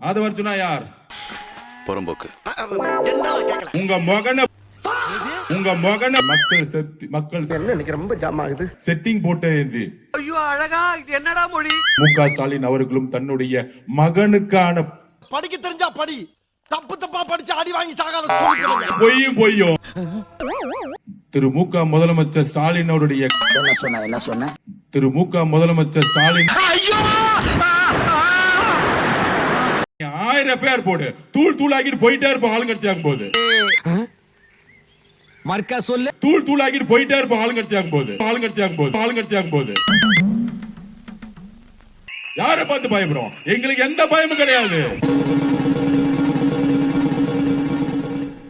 ஆதவர்ஜுனா யார்? புறம்போக்கு. உங்க மகனை மக்கள் என்ன ரொம்ப ஜாம் ஆகுது. செட்டிங் போட்டு ஐயோ அழகா, இது என்னடா மொழி? மு.க. ஸ்டாலின் அவர்களும் தன்னுடைய மகனுக்கான படிக்க தெரிஞ்சா படி, தப்பு தப்பா படிச்சு அடி வாங்கி சாகாத பொய்யும் திரு மு.க. முதலமைச்சர் ஸ்டாலின் அவருடைய என்ன சொன்ன திரு மு.க. முதலமைச்சர் ஸ்டாலின் 1000 எஃப்ஐஆர் போடு, தூளாக்கிட்டு போயிட்டே இருப்போம் ஆளுங்கட்சி ஆகும் போது. மர்க்கா சொல்லு. தூளாக்கிட்டு போயிட்டே இருப்போம் ஆளுங்கட்சி ஆகும் போது. யாரை பார்த்து பயப்படுறோம்? எங்களுக்கு எந்த பயமும் கிடையாது.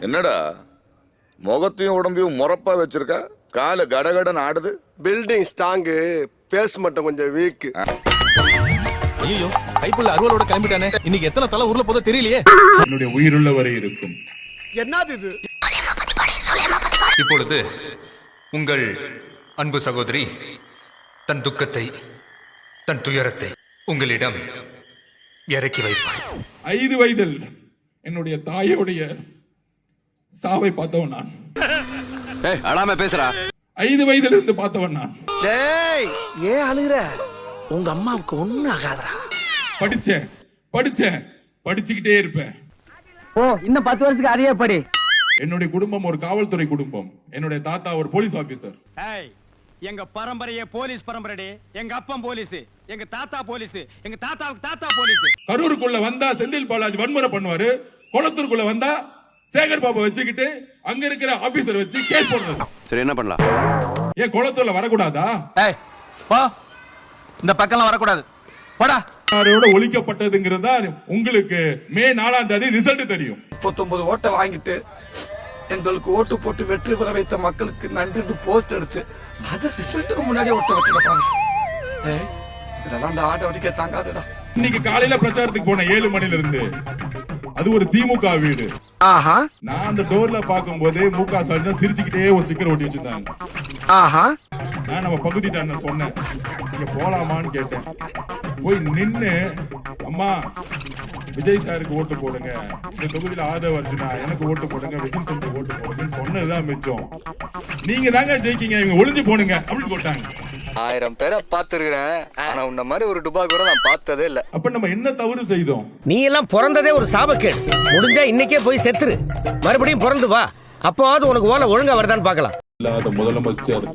என்னடா முகத்தையும் உடம்பையும் முறப்பா வச்சிருக்க, கால கடகடன் ஆடுது. பில்டிங் ஸ்ட்ராங்கு, பேஸ் மட்டும் கொஞ்சம் வீக். ஐயோ கைப்புள்ள அருவலோட கிளம்பிட்டானே, இன்னைக்கு எத்தனை தலை ஊர்ல போதோ தெரியலையே. என்னுடைய உயிருள்ள வரை இருக்கும். என்னது இது? இப்பொழுது உங்கள் அன்பு சகோதரி தன் துக்கத்தை, தன் துயரத்தை உங்களிடம் இறக்கி வைப்பார். 5 வயதில் என்னுடைய தாயோடைய சாவை பார்த்தவன் நான். அழாம பேசுறா. 5 வயதில் இருந்து பார்த்தவன் நான். டேய் ஏன் அழுகுற? உங்க அம்மாவுக்கு ஒண்ணு ஆகாதடா. படிச்சுக்கிட்டே இருப்பேன். ஓ இன்னும் 10 வருஷத்துக்கு அதையே படி. என்னுடைய குடும்பம் ஒரு காவல்துறை குடும்பம். என்னுடைய தாத்தா ஒரு போலீஸ் ஆபீசர். எங்க பரம்பரையே போலீஸ் பரம்பரை. எங்க அப்பன் போலீஸ், எங்க தாத்தா போலீஸ், எங்க தாத்தாவுக்கு தாத்தா போலீஸ். கரூருக்குள்ள வந்தா செந்தில் பாலாஜி வன்முறை பண்ணுவாரு. குளத்தூருக்குள்ள வந்தா சேகர் பாபா வச்சுக்கிட்டு அங்க இருக்கிற ஆபீசர் வச்சு கேஸ் போடுறது. சரி என்ன பண்ணலாம்? ஏன் குளத்தூர்ல வரக்கூடாதா? இந்த பக்கம் வரக்கூடாது. ஒழிக்கப்பட்டதுங்கிறதா உங்களுக்கு மே 4ஆம் தேதி ரிசல்ட் தெரியும். 39 ஓட்டை வாங்கிட்டு எங்களுக்கு ஓட்டு போட்டு வெற்றி பெற வைத்த மக்களுக்கு நன்றி போஸ்ட் அடிச்சு அத ரிசல்ட்டுக்கு முன்னாடி ஓட்ட வச்சிருக்காங்க. இதெல்லாம் இந்த ஆட்டை வடிக்க தாங்காதுடா. இன்னைக்கு காலையில பிரச்சாரத்துக்கு போன 7 மணில இருந்து அது ஒரு திமுக வீடு. நான் அந்த டோர்ல பாக்கும் போது மு.க. ஸ்டாலின் சிரிச்சுக்கிட்டே ஒரு ஸ்டிக்கர் ஒட்டி வச்சிருந்தாங்க. நான் நம்ம பகுதிட்ட சொன்னேன், இங்க போலாமான்னு கேட்டேன். போய் நின்னு, அம்மா விஜய் சாருக்கு ஓட்டு போடுங்க, இந்த தொகுதியில ஆதவர்ஜுனா எனக்கு ஓட்டு போடுங்க, விஜய் சென்டர் ஓட்டு போடுங்கன்னு சொன்னதுதான் மிச்சம். நீங்க தாங்க ஜெயிக்கீங்க, இவங்க ஒளிஞ்சு போடுங்க அப்படின்னு போட்டாங்க. 1000 பேரை பாத்துருக்கிறேன், ஆனா உன்ன மாதிரி ஒரு டுபா கூட நான் பார்த்ததே இல்ல. அப்ப நம்ம என்ன தவறு செய்தோம்? நீ எல்லாம் பிறந்ததே ஒரு சாபக்கேடு. முடிஞ்சா இன்னைக்கே போய் செத்துரு, மறுபடியும் பிறந்து வா, அப்போவாவது உனக்கு ஓலை ஒழுங்கா வருதான்னு பாக்கலாம். இல்லாத முதலமைச்சர்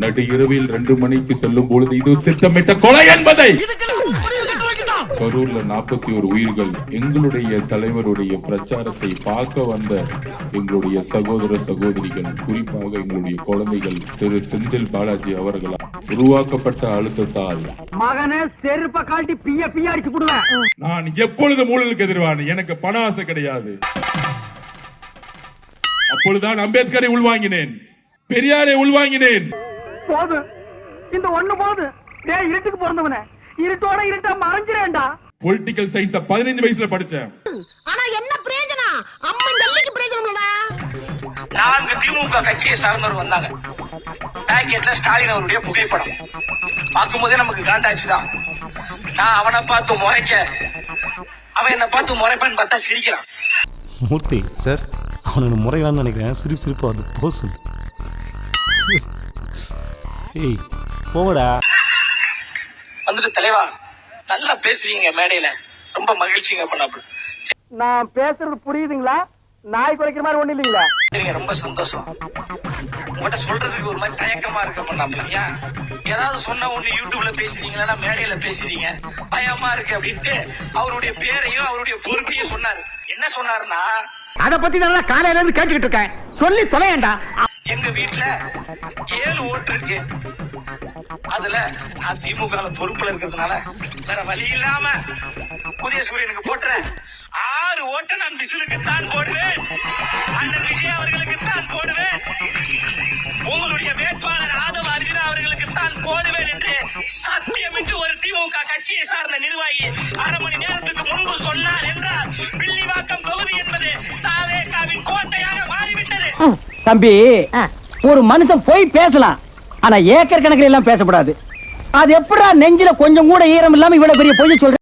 நடு இரவில் 2 மணிக்கு செல்லும் பொழுது இது திட்டமிட்ட கொலை என்பதை கரூர்ல 41 உயிர்கள். எங்களுடைய தலைவருடைய பிரச்சாரத்தை பார்க்க வந்த எங்களுடைய சகோதர சகோதரிகள், குறிப்பாக எங்களுடைய குழந்தைகள், திரு செந்தில் பாலாஜி அவர்களால் உருவாக்கப்பட்ட அழுத்தத்தால் மகனே செருப்ப காட்டி பிய அடிச்சு போடுவேன். நான் எப்பொழுது ஊழலுக்கு எதிர்வான, எனக்கு பண ஆசை கிடையாது. அப்பொழுதுதான் அம்பேத்கரை உள்வாங்கினேன், பெரியாரை உள்வாங்கினேன். போது இந்த ஒண்ணு போது. டேய் இருட்டுக்கு பிறந்தவனே, இருட்டோட இருட்டா மறைஞ்சிரேன்டா. பொலிட்டிக்கல் சயின்ஸ் 15 வயசுல படிச்சேன். ஆனா என்ன பிரயோஜனம்? அம்மன் ஜல்லிக்கு பிரயோஜனம்டா. 4 திமுக கட்சியை சார்ந்தவர் வந்தாங்க. பேக்கெட்ல ஸ்டாலின் அவருடைய புகைப்படம் பார்க்கும்போதே நமக்கு காண்டாச்சுதான். நான் அவனை பார்த்து முறைக்க, அவன் என்ன பார்த்து முறைப்பேன்னு பார்த்தா சிரிக்கிறான். மூர்த்தி சார், அவனுக்கு முறைகளான்னு நினைக்கிறேன். சிரிப்பு வருது. போஸ் ஏய் போடா. வந்துட்டு தலைவா நல்லா பேசுறீங்க மேடையில, ரொம்ப மகிழ்ச்சிங்க பண்ணாப்புல. நான் பேசுறது புரியுதுங்களா? நாய் குறைக்கிற மாதிரி ஒண்ணு இல்லீங்களா? சரிங்க, ரொம்ப சந்தோஷம். உங்கள்கிட்ட சொல்றதுக்கு ஒரு மாதிரி தயக்கமா இருக்க பண்ணாப்புல. ஏன் ஏதாவது சொன்ன ஒண்ணு யூடியூப்ல பேசுறீங்களா, மேடையில பேசுறீங்க, பயமா இருக்கு அப்படின்ட்டு அவருடைய பேரையும் அவருடைய பொறுப்பையும் சொன்னாரு. என்ன சொன்னாருன்னா, அத பத்தி நல்லா காலையில இருந்து கேட்டுக்கிட்டு இருக்கேன், சொல்லி தொலையண்டா. எங்க வீட்டுல 7 ஓட்டு இருக்கு, அதுல நான் திமுக பொறுப்புல இருக்கிறதுனால வேற வழி இல்லாம உதயசூரியனுக்கு போட்டுறேன். 6 ஓட்டை நான் விசுருக்கு தான் போடுவேன், அண்ணன் விஜய் அவர்களுக்கு தான் போடுவேன், உங்களுடைய வேட்பாளர் ஆதவர்ஜுனா அவர்களுக்கு தான் போடுவேன் என்று சத்தியமிட்டு ஒரு திமுக கட்சியை சார்ந்த நிர்வாகி 1/2 மணி நேரத்துக்கு முன்பு சொன்னார் என்றால் வில்லிவாக்கம் தொகுதி என்பது தாவேகாவின் கோட்டையாக மாறிவிட்டது. தம்பி, ஒரு மனுஷன் போய் பேசலாம், ஆனா ஏக்கர் கணக்கில் எல்லாம் பேசக்கூடாது. அது எப்படா நெஞ்சில கொஞ்சம் கூட ஈரம் இல்லாம இவ்வளவு பெரிய பொய் சொல்ற?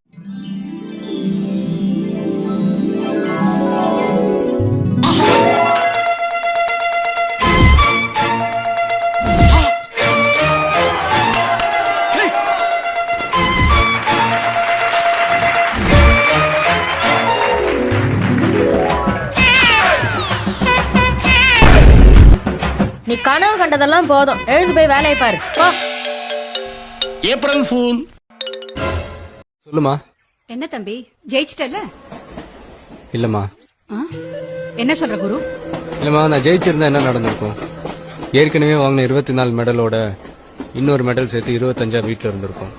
கண்டதெல்லாம் போதும், எழுந்து போய் வேலையை பாரு. April fool. சொல்லுமா. என்ன தம்பி, ஜெயிச்சிட்டல? இல்லைம்மா. என்ன சொல்ற குரு? இல்லைம்மா, நான் ஜெயிச்சிருந்தா என்ன நடந்திருக்கும்? ஏற்கனவே வாங்கின 24 மெடலோட இன்னொரு மெடல் சேர்த்து 25 வீட்டில் இருந்திருக்கும்.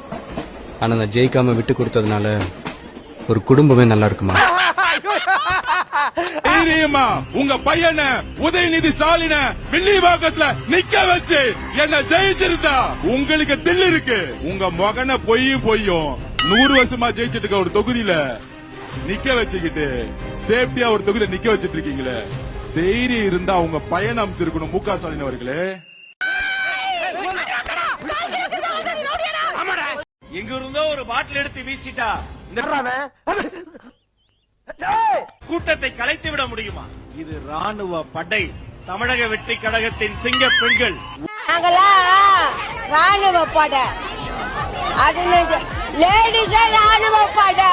ஆனால் நான் ஜெயிக்காம விட்டு கொடுத்ததுனால ஒரு குடும்பமே நல்லா இருக்குமா? தைரியமா உங்க பையனை உதயநிதி ஸ்டாலின வில்லிவாக்கத்துல நிக்க வச்சு என்ன ஜெயிச்சிருந்தா உங்களுக்கு தில்லு இருக்கு. உங்க மகனை பொய்யும் 100 வருஷமா ஜெயிச்சிட்டு இருக்க ஒரு தொகுதியில நிக்க வச்சுக்கிட்டு சேஃப்டியா ஒரு தொகுதியில நிக்க வச்சிட்டு இருக்கீங்களே, தைரியம் இருந்தா உங்க பையனை அமைச்சிருக்கணும் மு க ஸ்டாலின் அவர்களே. எங்க இருந்தோ ஒரு பாட்டில் எடுத்து வீசிட்டா இந்த கூட்டத்தை கலைத்து விட முடியுமா? இது ராணுவ படை, தமிழக வெற்றி கழகத்தின் சிங்க பெண்கள். ராணுவ படை, அது லேடிஸே ராணுவ படை.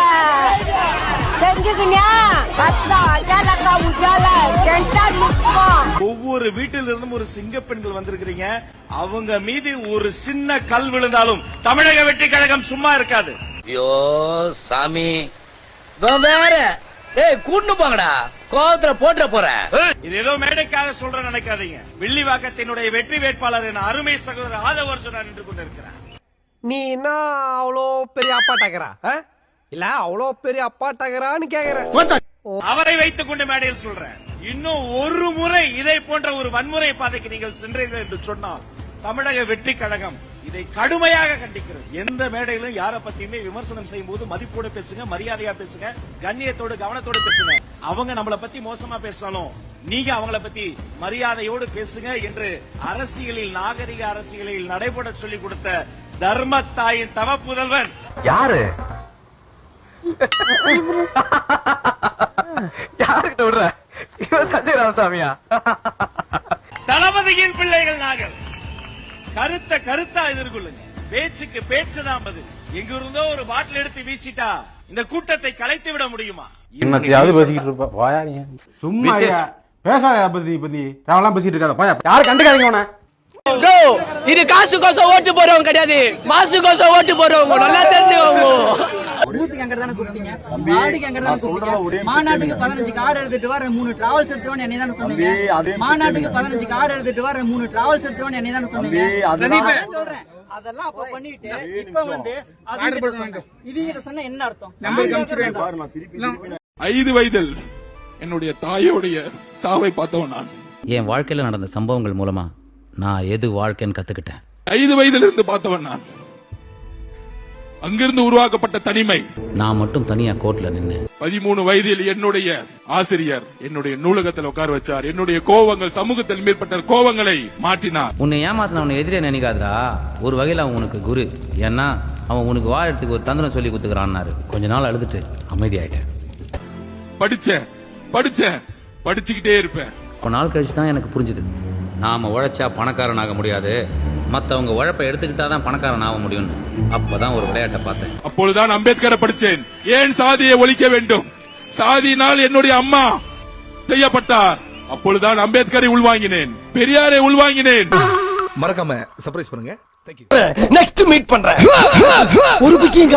ஒவ்வொரு வீட்டில் இருந்தும் ஒரு சிங்க பெண்கள் வந்திருக்கிறீங்க. அவங்க மீது ஒரு சின்ன கல் விழுந்தாலும் தமிழக வெற்றி கழகம் சும்மா இருக்காது. ஐயோ சாமி, வேற கூட்டு போங்கடா, கோவத்துல போட்டுற போறேன். இது ஏதோ மேடைக்காக சொல்ற நினைக்காதீங்க. வில்லிவாக்கத்தினுடைய வெற்றி வேட்பாளர் என அருமை சகோதரர் ஆதவ அர்ஜுனா நின்று கொண்டிருக்கிறார். நீ என்ன அவ்வளோ பெரிய அப்பாட்டாக்கிறா? இல்ல அவ்வளோ பெரிய அப்பாட்டாகிறான்னு கேக்குற. அவரை வைத்துக் கொண்டு மேடையில் சொல்றேன். இன்னும் ஒரு முறை இதை போன்ற ஒரு வன்முறை பாதைக்கு நீங்கள் சென்றீர்கள் என்று சொன்னால் தமிழக வெற்றி கழகம் இதை கடுமையாக கண்டிக்கிறது. எந்த மேடையிலும் யாரை பத்தியுமே விமர்சனம் செய்யும் போது மதிப்போடு பேசுங்க, மரியாதையா பேசுங்க, கண்ணியத்தோடு கவனத்தோடு பேசுங்க. அவங்க நம்மளை பத்தி மோசமா பேசினாலும் நீங்க அவங்கள பத்தி மரியாதையோடு பேசுங்க என்று அரசியலில், நாகரிக அரசியலில் நடைபெற சொல்லிக் கொடுத்த தர்மத்தாயின் தவ புதல்வன் யாரு? யாருக்கிட்ட விடுற? சஞ்சய் ராமசாமியா? தளபதியின் பிள்ளைகள் நாங்கள். கருத்தா எதிர்கொள்ளுங்க, பேச்சுக்கு பேச்சுதான் பதில். எங்க இருந்தோ ஒரு பாட்டில் எடுத்து வீசிட்டா இந்த கூட்டத்தை கலைத்து விட முடியுமா? என்னத்தையாவது பேசிக்கிட்டு இருப்பா. போயா நீ சும்மா பேசாத பத்தி தேவலாம் பேசிட்டு இருக்காத. போயா, யாரும் கண்டுக்காதீங்க உன. இது காசு கோசம் ஓட்டு போறவங்க கிடையாது, மாசு கோசம் ஓட்டு போறவங்க. நல்லா தெரிஞ்சுக்கோங்க. பூத்துக்கு எங்க தானே கூப்பிட்டீங்க, மாடுக்கு எங்க தானே கூப்பிட்டீங்க. மாநாட்டுக்கு 15 கார் எடுத்துட்டு வர 3 டிராவல்ஸ் எடுத்துட்டு என்னை தானே சொன்னீங்க. மாநாட்டுக்கு 15 கார் எடுத்துட்டு வர 3 டிராவல்ஸ் எடுத்துட்டு என்னை தானே சொன்னீங்க. சொல்றேன் அதெல்லாம் அப்ப பண்ணிட்டு இப்ப வந்து இவங்க சொன்ன என்ன அர்த்தம்? 5 வயதில் என்னுடைய தாயோடைய சாவை பார்த்தவன் நான். என் வாழ்க்கையில நடந்த சம்பவங்கள் மூலமா நான் எது வாழ்க்கைன்னு கத்துக்கிட்டேன். 5 வயதில் இருந்து பார்த்தவன் நான். அங்கிருந்து உருவாக்கப்பட்ட தனிமை. நான் மட்டும் தனியா கோர்ட்ல நின்னு 13 வயதில் என்னுடைய ஆசிரியர் என்னுடைய நூலகத்தில் உட்கார வச்சார். என்னுடைய கோவங்கள், சமூகத்தில் மேற்பட்ட கோவங்களை மாற்றினார். உன்னை ஏமாத்தின உன்னை எதிரே நினைக்காதடா, ஒரு வகையில் அவன் உனக்கு குரு. ஏன்னா அவன் உனக்கு வாழறதுக்கு ஒரு தந்திரம் சொல்லி குத்துக்கிறான்னாரு. கொஞ்ச நாள் அழுதுட்டு அமைதியாயிட்டேன். படிச்சுக்கிட்டே இருப்பேன். கொஞ்ச நாள் கழிச்சு தான் எனக்கு புரிஞ்சுது, நாம உழைச்சா பணக்காரனாக முடியாது, மத்தவங்க உழைப்பை எடுத்துக்கிட்டாதான் பணக்காரன் ஆக முடியும். அப்பதான் ஒரு விளையாட்டை பார்த்தேன். அப்பொழுதுதான் அம்பேத்கரை படிச்சேன். ஏன் சாதியை ஒழிக்க வேண்டும்? சாதியினால் என்னுடைய அம்மா செய்யப்பட்டார். அப்பொழுதுதான் அம்பேத்கரை உள்வாங்கினேன், பெரியாரை உள்வாங்கினேன். மறக்காம சர்ப்ரைஸ் பண்ணுங்க. நெக்ஸ்ட் மீட் பண்றேன். ஒரு பிக்கிங்